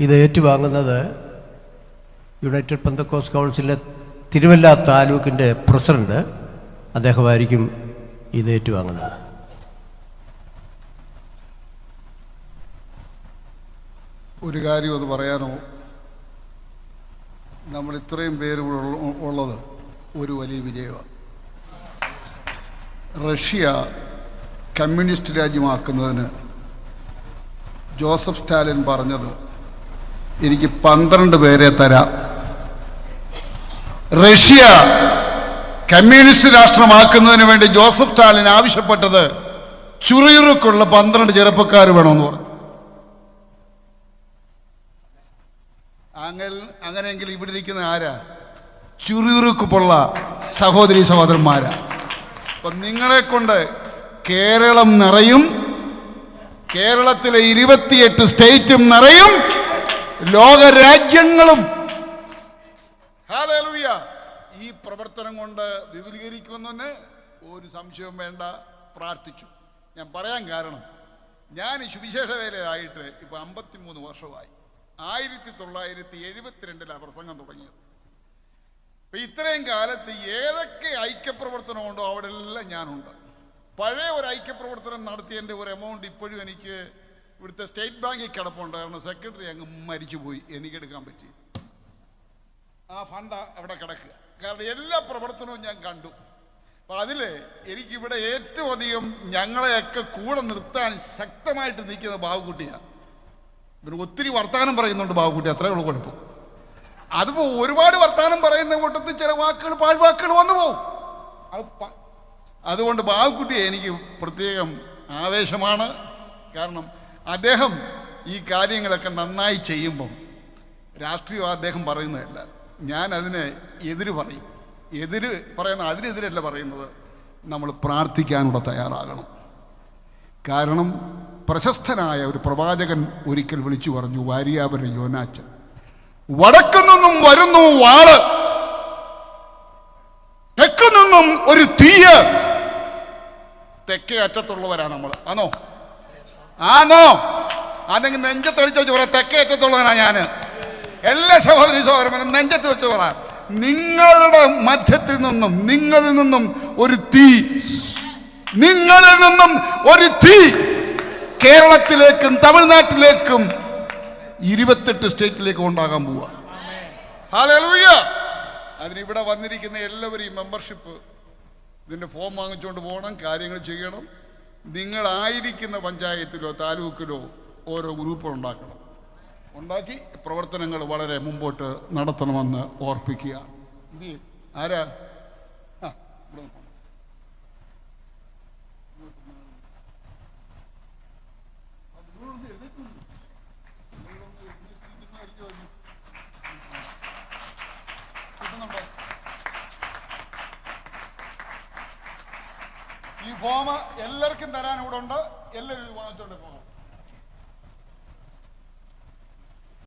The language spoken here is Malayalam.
ഇത് ഏറ്റുവാങ്ങുന്നത് യുണൈറ്റഡ് പെന്തക്കോസ്റ്റ് കൗൺസിലിലെ തിരുവല്ല താലൂക്കിൻ്റെ പ്രസിഡന്റ് അദ്ദേഹമായിരിക്കും ഇത് ഏറ്റുവാങ്ങുന്നത്. ഒരു കാര്യം അത് പറയാനോ, നമ്മൾ ഇത്രയും പേര് ഉള്ളത് ഒരു വലിയ വിജയമാണ്. റഷ്യ കമ്മ്യൂണിസ്റ്റ് രാജ്യമാക്കുന്നതിന് ജോസഫ് സ്റ്റാലിൻ പറഞ്ഞത് എനിക്ക് 12 പേരെ തരാം. റഷ്യ കമ്മ്യൂണിസ്റ്റ് രാഷ്ട്രമാക്കുന്നതിന് വേണ്ടി ജോസഫ് സ്റ്റാലിൻ ആവശ്യപ്പെട്ടത് ചുറിയുറുക്കുള്ള 12 ചെറുപ്പക്കാർ വേണമെന്ന് പറഞ്ഞു. അങ്ങനെയെങ്കിൽ ഇവിടെ ഇരിക്കുന്ന ആരാ? ചുറിയുറുക്കുള്ള സഹോദരി സഹോദരന്മാരാ. അപ്പം നിങ്ങളെ കൊണ്ട് കേരളം നിറയും, കേരളത്തിലെ 28 സ്റ്റേറ്റും നിറയും, ലോകരാജ്യങ്ങളും ഹല്ലേലൂയ ഈ പ്രവർത്തനം കൊണ്ട് വിപുലീകരിക്കുമെന്ന് ഒരു സംശയവും വേണ്ട. പ്രാർത്ഥിച്ചു. ഞാൻ പറയാൻ കാരണം, ഞാൻ ഈ സുവിശേഷ വേലയായിട്ട് ഇപ്പം 53 വർഷമായി. 1972 പ്രസംഗം തുടങ്ങിയത്. ഇപ്പം ഇത്രയും കാലത്ത് ഏതൊക്കെ ഐക്യപ്രവർത്തനമുണ്ടോ അവിടെ എല്ലാം ഞാനുണ്ട്. പഴയ ഒരു ഐക്യപ്രവർത്തനം നടത്തിയതിൻ്റെ ഒരു എമൗണ്ട് ഇപ്പോഴും എനിക്ക് ഇവിടുത്തെ സ്റ്റേറ്റ് ബാങ്കിൽ കിടപ്പുണ്ട്. കാരണം സെക്രട്ടറി അങ്ങ് മരിച്ചുപോയി, എനിക്കെടുക്കാൻ പറ്റി. ആ ഫണ്ട് അവിടെ കിടക്കുക. കാരണം എല്ലാ പ്രവർത്തനവും ഞാൻ കണ്ടു. അപ്പം അതിൽ എനിക്കിവിടെ ഏറ്റവും അധികം ഞങ്ങളെയൊക്കെ കൂടെ നിർത്താൻ ശക്തമായിട്ട് നിൽക്കുന്ന ബാബുക്കുട്ടിയാണ്. പിന്നെ ഒത്തിരി വർത്തമാനം പറയുന്നുണ്ട് ബാബുക്കുട്ടി, അത്രേ ഉള്ളൂ കുഴപ്പം. അതിപ്പോൾ ഒരുപാട് വർത്തമാനം പറയുന്ന കൂട്ടത്തിൽ ചില വാക്കുകൾ പാഴ്വാക്കുകൾ വന്നു പോകും. അതുകൊണ്ട് ബാബുക്കുട്ടിയെ എനിക്ക് പ്രത്യേകം ആവേശമാണ്. കാരണം അദ്ദേഹം ഈ കാര്യങ്ങളൊക്കെ നന്നായി ചെയ്യുമ്പം രാഷ്ട്രീയം അദ്ദേഹം പറയുന്നതല്ല, ഞാൻ അതിന് എതിര് പറയും. എതിര് പറയുന്ന അതിനെതിരല്ല പറയുന്നത്, നമ്മൾ പ്രാർത്ഥിക്കാനുള്ള തയ്യാറാകണം. കാരണം പ്രശസ്തനായ ഒരു പ്രവാചകൻ ഒരിക്കൽ വിളിച്ചു പറഞ്ഞു, വാരിയാപുരം യോനാച്ചൻ, വടക്കു നിന്നും വരുന്നു വാള്, തെക്കു നിന്നും ഒരു തീയ്. തെക്കേ അറ്റത്തുള്ളവരാണ് നമ്മൾ. ആണോ? അതെങ്കിൽ നെഞ്ചത്തടിച്ച് വെച്ച് പറയാം, തെക്കേ അറ്റത്തുള്ളവനാ ഞാൻ. എല്ലാ സഹോദരി സഹോദരന്മാരും നെഞ്ചത്ത് വെച്ച് പറയാം, നിങ്ങളുടെ മധ്യത്തിൽ നിന്നും നിങ്ങളിൽ നിന്നും ഒരു തീ, നിങ്ങളിൽ നിന്നും ഒരു തീ കേരളത്തിലേക്കും തമിഴ്നാട്ടിലേക്കും 28 സ്റ്റേറ്റിലേക്കും ഉണ്ടാകാൻ പോവുക. ഹല്ലേലൂയ. അതിനിവിടെ വന്നിരിക്കുന്ന എല്ലാവരും മെമ്പർഷിപ്പ് ഇതിൻ്റെ ഫോം വാങ്ങിച്ചുകൊണ്ട് പോകണം, കാര്യങ്ങൾ ചെയ്യണം. നിങ്ങളായിരിക്കുന്ന പഞ്ചായത്തിലോ താലൂക്കിലോ ഓരോ ഗ്രൂപ്പുകൾ ഉണ്ടാക്കണം. ഉണ്ടാക്കി പ്രവർത്തനങ്ങൾ വളരെ മുമ്പോട്ട് നടത്തണമെന്ന് ഓർപ്പിക്കുക. ആരാ? ഈ ഫോം എല്ലാവർക്കും തരാൻ ഇവിടെ ഉണ്ട്. എല്ലാവരും വാങ്ങിച്ചോണ്ട് പോകണം.